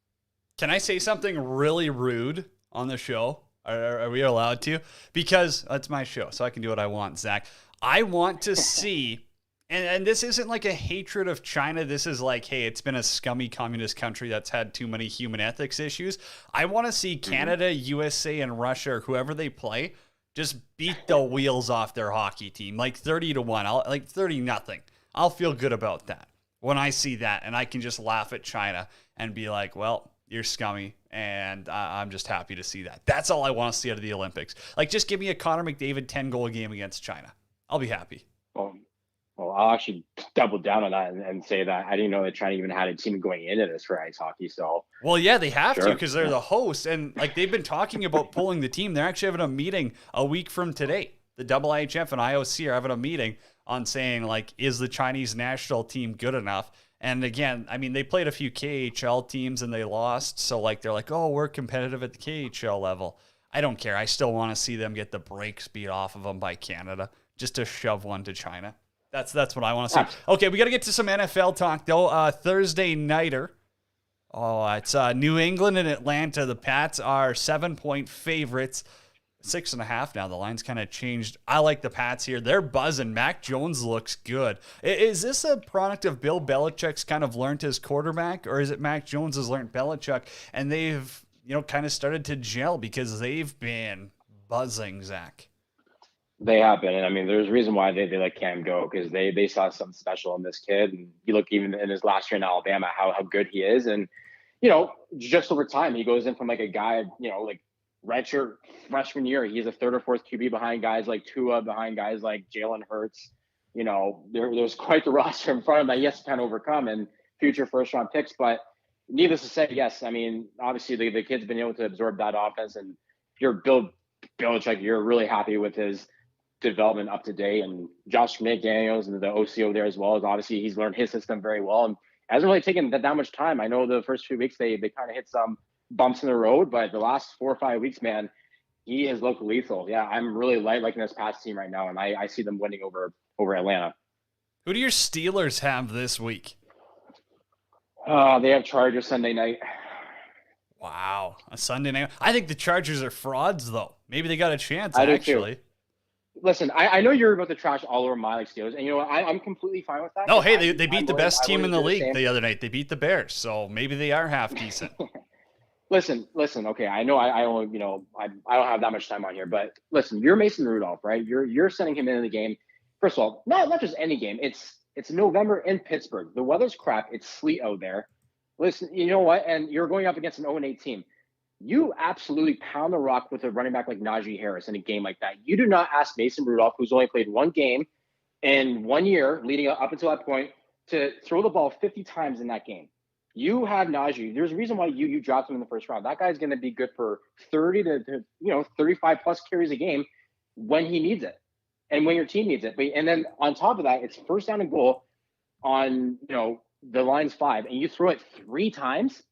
Can I say something really rude on the show? Are we allowed to? Because that's my show, so I can do what I want, Zach. I want to see And this isn't like a hatred of China. This is like, hey, it's been a scummy communist country that's had too many human ethics issues. I want to see Canada, USA, and Russia, or whoever they play, just beat the wheels off their hockey team, like 30-1, like 30-0. I'll feel good about that when I see that, and I can just laugh at China and be like, well, you're scummy, and I'm just happy to see that. That's all I want to see out of the Olympics. Like, just give me a Connor McDavid 10-goal game against China. I'll be happy.
Well, I'll actually double down on that and say that I didn't know that China even had a team going into this for ice hockey. So,
well, yeah, they have to because they're the host, and like they've been talking about pulling the team. They're actually having a meeting a week from today. The IIHF and IOC are having a meeting on saying, like, is the Chinese national team good enough? And again, I mean, they played a few KHL teams and they lost, so like they're like, oh, we're competitive at the KHL level. I don't care. I still want to see them get the brakes beat off of them by Canada just to shove one to China. That's what I want to see. Okay, we got to get to some NFL talk, though. Thursday nighter. Oh, it's New England and Atlanta. The Pats are 7-point favorites. 6.5 now. The line's kind of changed. I like the Pats here. They're buzzing. Mac Jones looks good. Is this a product of Bill Belichick's kind of learned his quarterback, or is it Mac Jones has learned Belichick, and they've, kind of started to gel because they've been buzzing, Zach?
They have been. And I mean, there's a reason why they let Cam go, because they saw something special in this kid. And you look even in his last year in Alabama, how good he is. And, just over time, he goes in from like a guy, like redshirt freshman year. He's a third or fourth QB behind guys like Tua, behind guys like Jalen Hurts. There's quite the roster in front of him that he has to kind of overcome and future first round picks. But needless to say, yes, I mean, obviously the kid's been able to absorb that offense. And if you're Bill Belichick, you're really happy with his development up to date, and Josh McDaniels and the OC over there as well, as obviously he's learned his system very well and hasn't really taken that much time. I know the first few weeks they kind of hit some bumps in the road, but the last 4 or 5 weeks, man, he has looked lethal. Yeah, I'm really liking this Pats team right now, and I see them winning over Atlanta.
Who do your Steelers have this week?
They have Chargers Sunday night.
Wow, a Sunday night. I think the Chargers are frauds, though. Maybe they got a chance,
I
actually.
Do too. Listen, I know you're about to trash all over my Steelers, and you know what? I'm completely fine with that.
No, hey, they beat the best team in the league the other night. They beat the Bears, so maybe they are half decent.
Listen. Okay, I know I only, I don't have that much time on here, but listen, you're Mason Rudolph, right? You're sending him into the game. First of all, not just any game. It's November in Pittsburgh. The weather's crap. It's sleet out there. Listen, you know what? And you're going up against an 0-8 team. You absolutely pound the rock with a running back like Najee Harris in a game like that. You do not ask Mason Rudolph, who's only played one game in 1 year leading up until that point, to throw the ball 50 times in that game. You have Najee. There's a reason why you dropped him in the first round. That guy's going to be good for 30 to 35 plus carries a game when he needs it and when your team needs it. And then on top of that, it's first down and goal on the line's 5, and you throw it 3 times.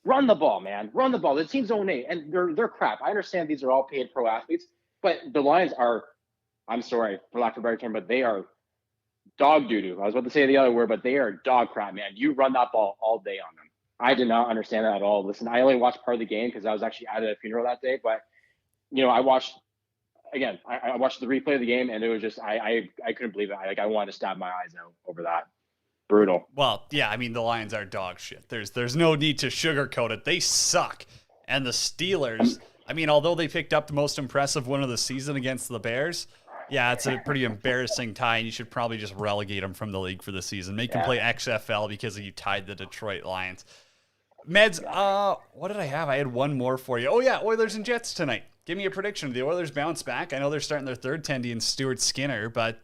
Run the ball, man. Run the ball. The team's 0-8, and they're crap. I understand these are all paid pro athletes, but the Lions are, I'm sorry for lack of a better term, but they are dog doo-doo. I was about to say the other word, but they are dog crap, man. You run that ball all day on them. I did not understand that at all. Listen, I only watched part of the game because I was actually at a funeral that day, but I watched I watched the replay of the game, and it was just I couldn't believe it. I wanted to stab my eyes out over that. Brutal.
Well, yeah, I mean, the Lions are dog shit. There's no need to sugarcoat it. They suck. And the Steelers, I mean, although they picked up the most impressive win of the season against the Bears, yeah, it's a pretty embarrassing tie, and you should probably just relegate them from the league for the season. Make them play XFL because you tied the Detroit Lions. Meds, what did I have? I had one more for you. Oh, yeah, Oilers and Jets tonight. Give me a prediction. The Oilers bounce back. I know they're starting their third tendy in Stuart Skinner, but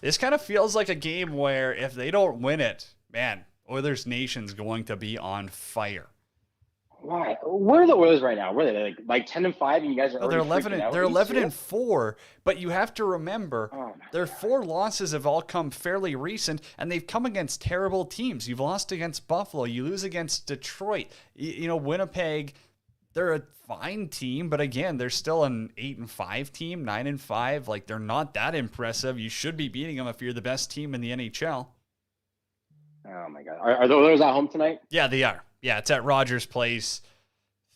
this kind of feels like a game where if they don't win it, man, Oilers Nation's going to be on fire.
Why? Where are the Oilers right now? Where are they? Like 10-5, and you guys are
they're 11-4. But you have to remember, their 4 losses have all come fairly recent, and they've come against terrible teams. You've lost against Buffalo. You lose against Detroit. Winnipeg. They're a fine team, but again, they're still an 8-5 team, 9-5. Like, they're not that impressive. You should be beating them if you're the best team in the NHL.
Oh my God! Are the Oilers at home tonight?
Yeah, they are. Yeah, it's at Rogers Place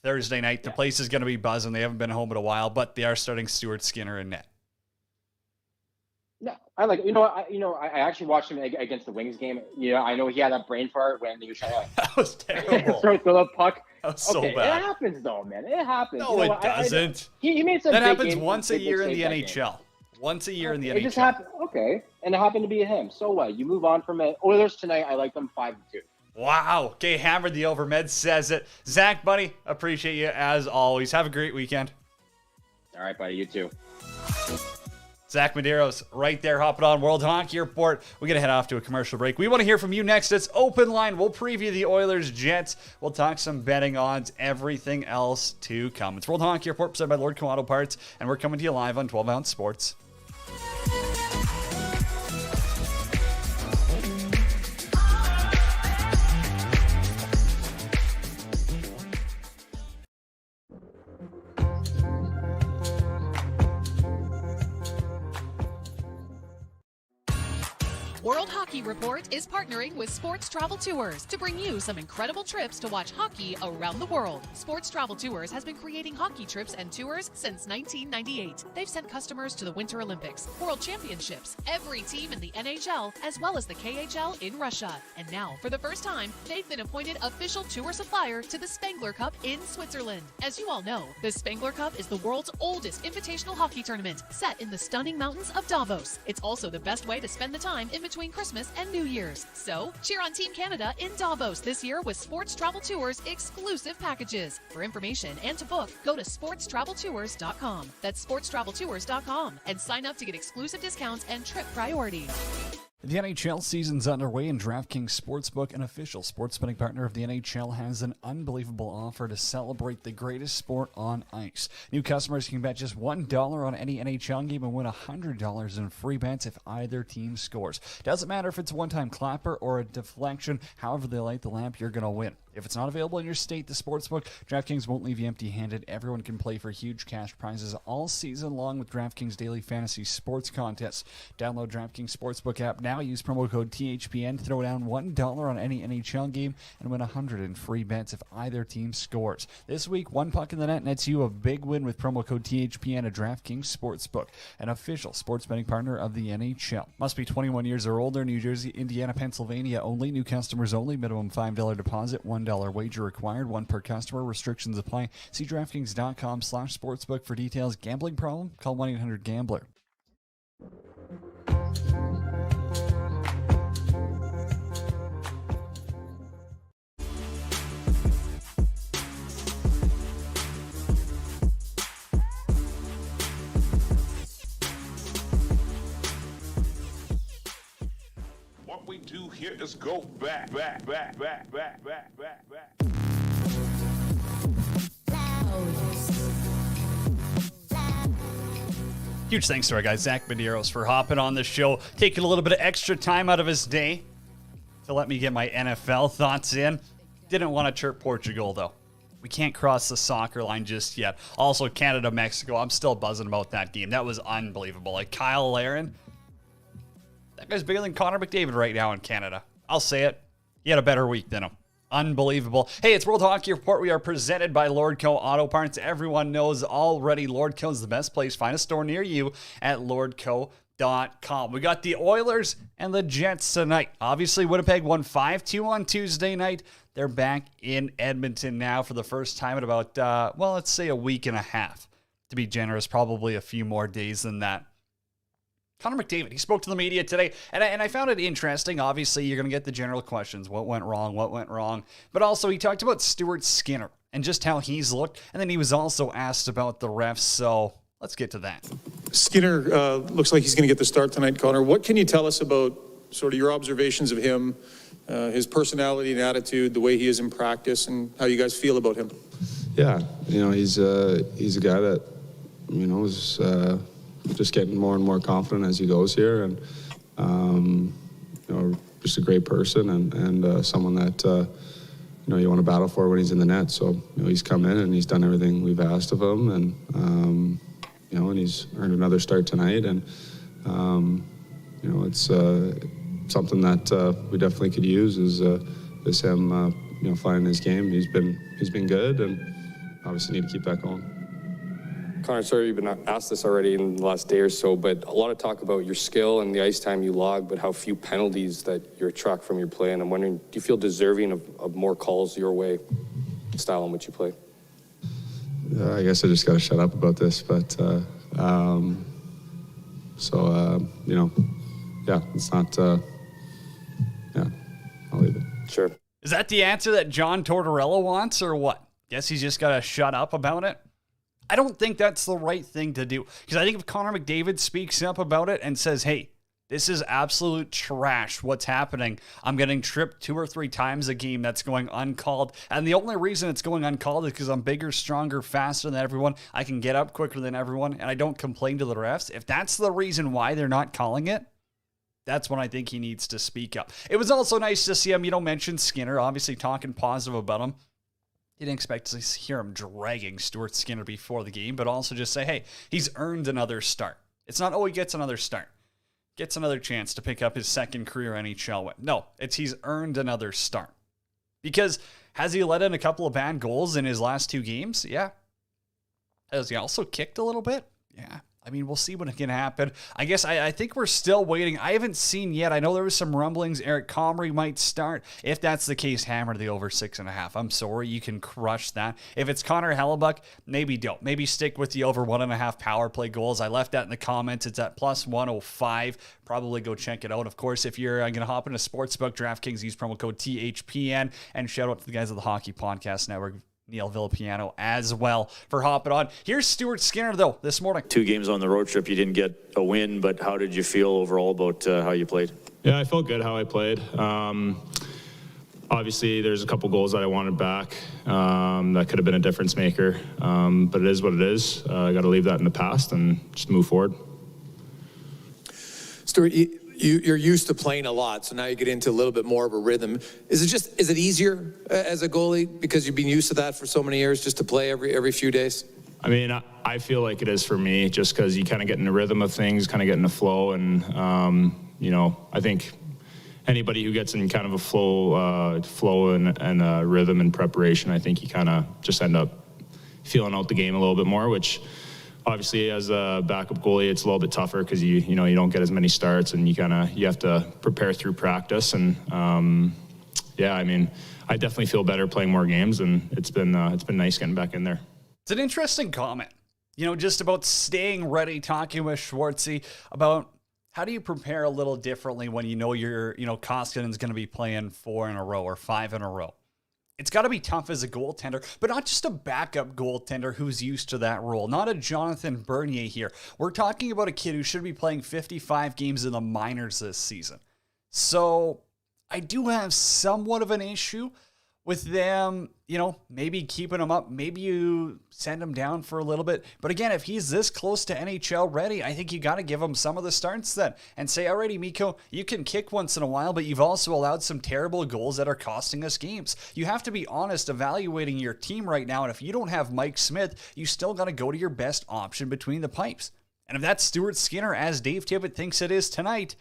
Thursday night. The place is going to be buzzing. They haven't been home in a while, but they are starting Stuart Skinner in net.
No, I like, I actually watched him against the Wings game. I know he had that brain fart when he was trying to
That was terrible.
throw the puck.
That was so
Okay,
bad.
it happens though, man. It happens.
No, it doesn't.
He made some
That
big
happens
games,
once a
big
year in the
mistakes that game.
NHL. Once a year in the
It
NHL.
just happened. Okay, and it happened to be him. So what? You move on from it. Oilers tonight. I like them 5-2.
Wow. Okay, hammered the over. Med says it. Zach, buddy, appreciate you as always. Have a great weekend.
All right, buddy. You too.
Zach Medeiros right there hopping on World Hockey Report. We're going to head off to a commercial break. We want to hear from you next. It's Open Line. We'll preview the Oilers Jets. We'll talk some betting odds, everything else to come. It's World Hockey Report presented by Lordco Auto Parts, and we're coming to you live on 12 Ounce Sports.
World Hockey Report is partnering with Sports Travel Tours to bring you some incredible trips to watch hockey around the world. Sports Travel Tours has been creating hockey trips and tours since 1998. They've sent customers to the Winter Olympics, World Championships, every team in the NHL, as well as the KHL in Russia. And now, for the first time, they've been appointed official tour supplier to the Spengler Cup in Switzerland. As you all know, the Spengler Cup is the world's oldest invitational hockey tournament, set in the stunning mountains of Davos. It's also the best way to spend the time in between Christmas and New Year's. So, cheer on Team Canada in Davos this year with Sports Travel Tours exclusive packages. For information and to book, go to sportstraveltours.com. That's sportstraveltours.com and sign up to get exclusive discounts and trip priority.
The NHL season's underway, and DraftKings Sportsbook, an official sports betting partner of the NHL, has an unbelievable offer to celebrate the greatest sport on ice. New customers can bet just $1 on any NHL game and win $100 in free bets if either team scores. Doesn't matter if it's a one-time clapper or a deflection, however they light the lamp, you're going to win. If it's not available in your state, the Sportsbook, DraftKings won't leave you empty-handed. Everyone can play for huge cash prizes all season long with DraftKings Daily Fantasy Sports Contests. Download DraftKings Sportsbook app now. Use promo code THPN to throw down $1 on any NHL game and win $100 in free bets if either team scores. This week, one puck in the net nets you a big win with promo code THPN at DraftKings Sportsbook, an official sports betting partner of the NHL. Must be 21 years or older. New Jersey, Indiana, Pennsylvania only. New customers only. Minimum $5 deposit. $1 wager required. One per customer. Restrictions apply. See DraftKings.com/sportsbook for details. Gambling problem? Call 1-800-GAMBLER.
What we do here is go back.
Huge thanks to our guy, Zach Medeiros, for hopping on the show, taking a little bit of extra time out of his day to let me get my NFL thoughts in. Didn't want to chirp Portugal, though. We can't cross the soccer line just yet. Also, Canada-Mexico, I'm still buzzing about that game. That was unbelievable. Like, Kyle Larin, that guy's bigger than Connor McDavid right now in Canada. I'll say it. He had a better week than him. Unbelievable. Hey, it's World Hockey Report. We are presented by Lordco Auto Parts. Everyone knows already Lordco is the best place. Find a store near you at lordco.com. We got the Oilers and the Jets tonight. Obviously, Winnipeg won 5-2 on Tuesday night. They're back in Edmonton now for the first time in about, let's say a week and a half. To be generous, probably a few more days than that. Connor McDavid, he spoke to the media today, and I found it interesting. Obviously, you're going to get the general questions. What went wrong? But also, he talked about Stuart Skinner and just how he's looked, and then he was also asked about the refs, so let's get to that.
Skinner looks like he's going to get the start tonight, Connor. What can you tell us about sort of your observations of him, his personality and attitude, the way he is in practice, and how you guys feel about him?
Yeah, he's a guy that, is just getting more and more confident as he goes here, and just a great person and someone that you want to battle for when he's in the net. So he's come in and he's done everything we've asked of him, and and he's earned another start tonight, and it's something that we definitely could use is him finding his game. He's been good, and obviously need to keep that going.
Connor, sorry you've been asked this already in the last day or so, but a lot of talk about your skill and the ice time you log, but how few penalties that you're tracked from your play. And I'm wondering, do you feel deserving of more calls your way, the style in which you play?
I guess I just got to shut up about this, but yeah, it's not. Yeah, I'll leave it.
Sure.
Is that the answer that John Tortorella wants, or what? Guess he's just got to shut up about it? I don't think that's the right thing to do. Because I think if Connor McDavid speaks up about it and says, hey, this is absolute trash, what's happening, I'm getting tripped 2 or 3 times a game that's going uncalled. And the only reason it's going uncalled is because I'm bigger, stronger, faster than everyone. I can get up quicker than everyone, and I don't complain to the refs. If that's the reason why they're not calling it, that's when I think he needs to speak up. It was also nice to see him, mention Skinner, obviously talking positive about him. Didn't expect to hear him dragging Stuart Skinner before the game, but also just say, hey, he's earned another start. It's not, he gets another start. Gets another chance to pick up his second career NHL win. No, it's he's earned another start. Because has he let in a couple of bad goals in his last 2 games? Yeah. Has he also kicked a little bit? Yeah. I mean, we'll see what can happen. I guess I think we're still waiting. I haven't seen yet. I know there was some rumblings. Eric Comrie might start. If that's the case, hammer the over 6.5. I'm sorry. You can crush that. If it's Connor Hellebuck, maybe don't. Maybe stick with the over 1.5 power play goals. I left that in the comments. It's at plus 105. Probably go check it out. Of course, if you're going to hop into Sportsbook, DraftKings, use promo code THPN. And shout out to the guys of the Hockey Podcast Network, Neil Villapiano, as well, for hopping on. Here's Stuart Skinner, though, this morning.
2 games on the road trip, you didn't get a win, but how did you feel overall about how you played?
Yeah, I felt good how I played. Obviously, there's a couple goals that I wanted back that could have been a difference maker, but it is what it is. I got to leave that in the past and just move forward.
Stuart, you're used to playing a lot, so now you get into a little bit more of a rhythm. Is it easier as a goalie because you've been used to that for so many years, just to play every few days?
I mean, I feel like it is for me, just because you kind of get in the rhythm of things, kind of get in the flow, and I think anybody who gets in kind of a flow and rhythm and preparation, I think you kind of just end up feeling out the game a little bit more, which obviously as a backup goalie, it's a little bit tougher because you don't get as many starts, and you have to prepare through practice. And I mean, I definitely feel better playing more games, and it's been nice getting back in there.
It's an interesting comment, just about staying ready, talking with Schwartzy about how do you prepare a little differently when you're, Koskinen's going to be playing 4 in a row or 5 in a row. It's got to be tough as a goaltender, but not just a backup goaltender who's used to that role. Not a Jonathan Bernier here. We're talking about a kid who should be playing 55 games in the minors this season. So I do have somewhat of an issue with them, maybe keeping him up. Maybe you send him down for a little bit. But again, if he's this close to NHL ready, I think you got to give him some of the starts then and say, alrighty, Mikko, you can kick once in a while, but you've also allowed some terrible goals that are costing us games. You have to be honest evaluating your team right now. And if you don't have Mike Smith, you still got to go to your best option between the pipes. And if that's Stuart Skinner, as Dave Tippett thinks it is tonight,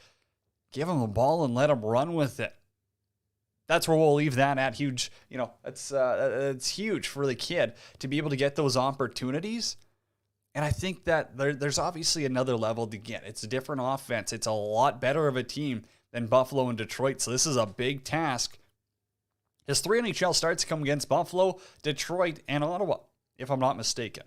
give him a ball and let him run with it. That's where we'll leave that at. Huge, it's huge for the kid to be able to get those opportunities. And I think that there's obviously another level to get. It's a different offense. It's a lot better of a team than Buffalo and Detroit. So this is a big task. His 3 NHL starts come against Buffalo, Detroit, and Ottawa, if I'm not mistaken.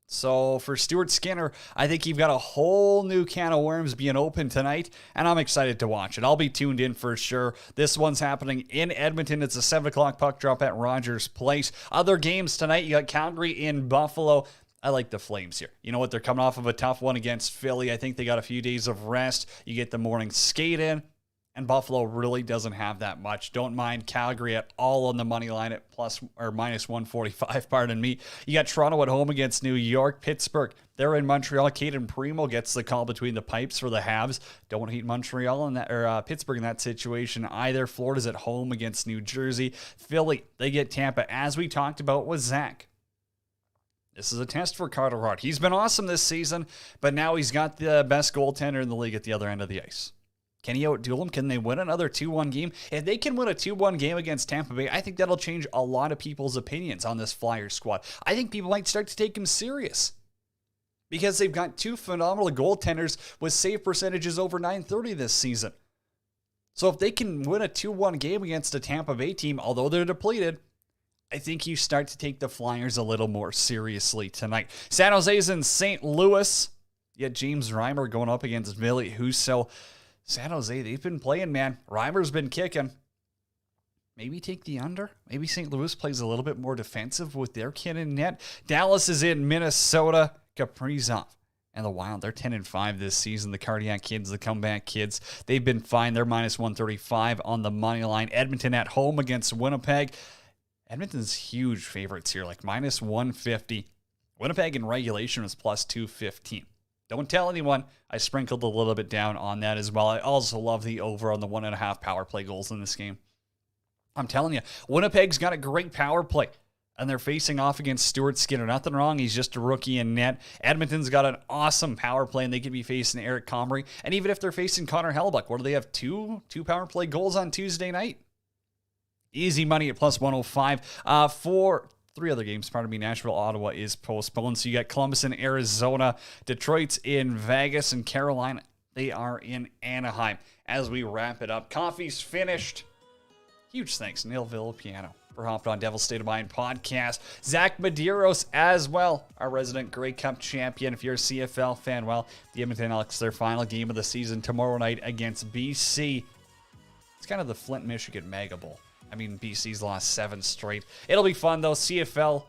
So for Stuart Skinner, I think you've got a whole new can of worms being open tonight, and I'm excited to watch it. I'll be tuned in for sure. This one's happening in Edmonton. It's a 7 o'clock puck drop at Rogers Place. Other games tonight, you got Calgary in Buffalo. I like the Flames here. You know what? They're coming off of a tough one against Philly. I think they got a few days of rest. You get the morning skate in. And Buffalo really doesn't have that much. Don't mind Calgary at all on the money line at minus 145, pardon me. You got Toronto at home against New York. Pittsburgh, they're in Montreal. Caden Primo gets the call between the pipes for the Habs. Don't hate Montreal in that, or Pittsburgh in that situation either. Florida's at home against New Jersey. Philly, they get Tampa, as we talked about with Zach. This is a test for Carter Hart. He's been awesome this season, but now he's got the best goaltender in the league at the other end of the ice. Can he outduel him? Can they win another 2-1 game? If they can win a 2-1 game against Tampa Bay, I think that'll change a lot of people's opinions on this Flyers squad. I think people might start to take him serious. because they've got two phenomenal goaltenders with save percentages over .930 this season. So if they can win a 2-1 game against a Tampa Bay team, although they're depleted, I think you start to take the Flyers a little more seriously tonight. San Jose's in St. Louis. You got James Reimer going up against Ville Husso. San Jose, they've been playing, man. Reimer's been kicking. Maybe take the under. Maybe St. Louis plays a little bit more defensive with their kid in net. Dallas is in Minnesota. Kaprizov and the Wild, they're 10-5 this season. The Cardiac Kids, the Comeback Kids, they've been fine. They're minus 135 on the money line. Edmonton at home against Winnipeg. Edmonton's huge favorites here, like minus 150. Winnipeg in regulation was plus 215. Don't tell anyone. I sprinkled a little bit down on that as well. I also love the over on the 1.5 power play goals in this game. I'm telling you, Winnipeg's got a great power play, and they're facing off against Stuart Skinner. Nothing wrong. He's just a rookie in net. Edmonton's got an awesome power play, and they could be facing Eric Comrie. And even if they're facing Connor Hellebuyck, what do they have? Two power play goals on Tuesday night? Easy money at plus 105. For 3 other games, Nashville, Ottawa is postponed. So you got Columbus in Arizona, Detroit's in Vegas, and Carolina, they are in Anaheim. As we wrap it up, coffee's finished. Huge thanks, Neil Villapiano, for hopping on Devil's State of Mind podcast. Zach Medeiros as well, our resident Grey Cup champion. If you're a CFL fan, well, the Edmonton Elks, their final game of the season tomorrow night against BC. It's kind of the Flint, Michigan Mega Bowl. I mean, BC's lost 7 straight. It'll be fun, though. CFL,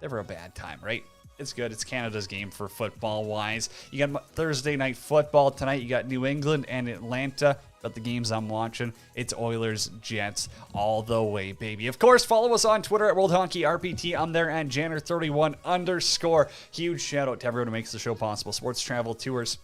never a bad time, right? It's good. It's Canada's game for football-wise. You got Thursday night football tonight. You got New England and Atlanta. But the games I'm watching, it's Oilers, Jets, all the way, baby. Of course, follow us on Twitter at World Hockey RPT. I'm there at Janner31_. Huge shout-out to everyone who makes the show possible. Sports Travel Tours.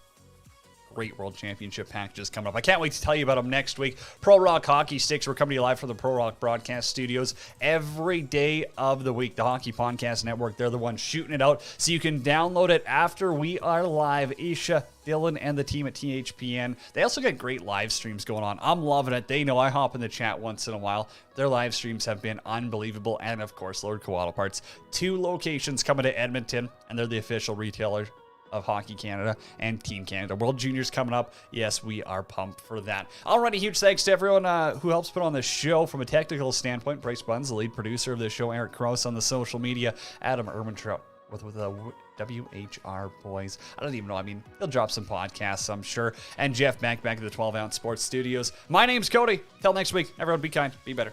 Great World Championship packages coming up. I can't wait to tell you about them next week. Pro Rock Hockey Sticks. We're coming to you live from the Pro Rock Broadcast Studios every day of the week. The Hockey Podcast Network, they're the ones shooting it out, so you can download it after we are live. Isha, Dylan, and the team at THPN. They also got great live streams going on. I'm loving it. They know I hop in the chat once in a while. Their live streams have been unbelievable. And, of course, Lord Koala Parts. 2 locations coming to Edmonton, and they're the official retailer of Hockey Canada and Team Canada. World Juniors coming up. Yes, we are pumped for that. Alrighty, huge thanks to everyone who helps put on the show from a technical standpoint. Bryce Buns, the lead producer of the show. Eric Krause on the social media. Adam Ermintrout with the WHR boys. I don't even know. I mean, he'll drop some podcasts, I'm sure. And Jeff back at the 12 Ounce Sports Studios. My name's Cody. Till next week, everyone be kind, be better.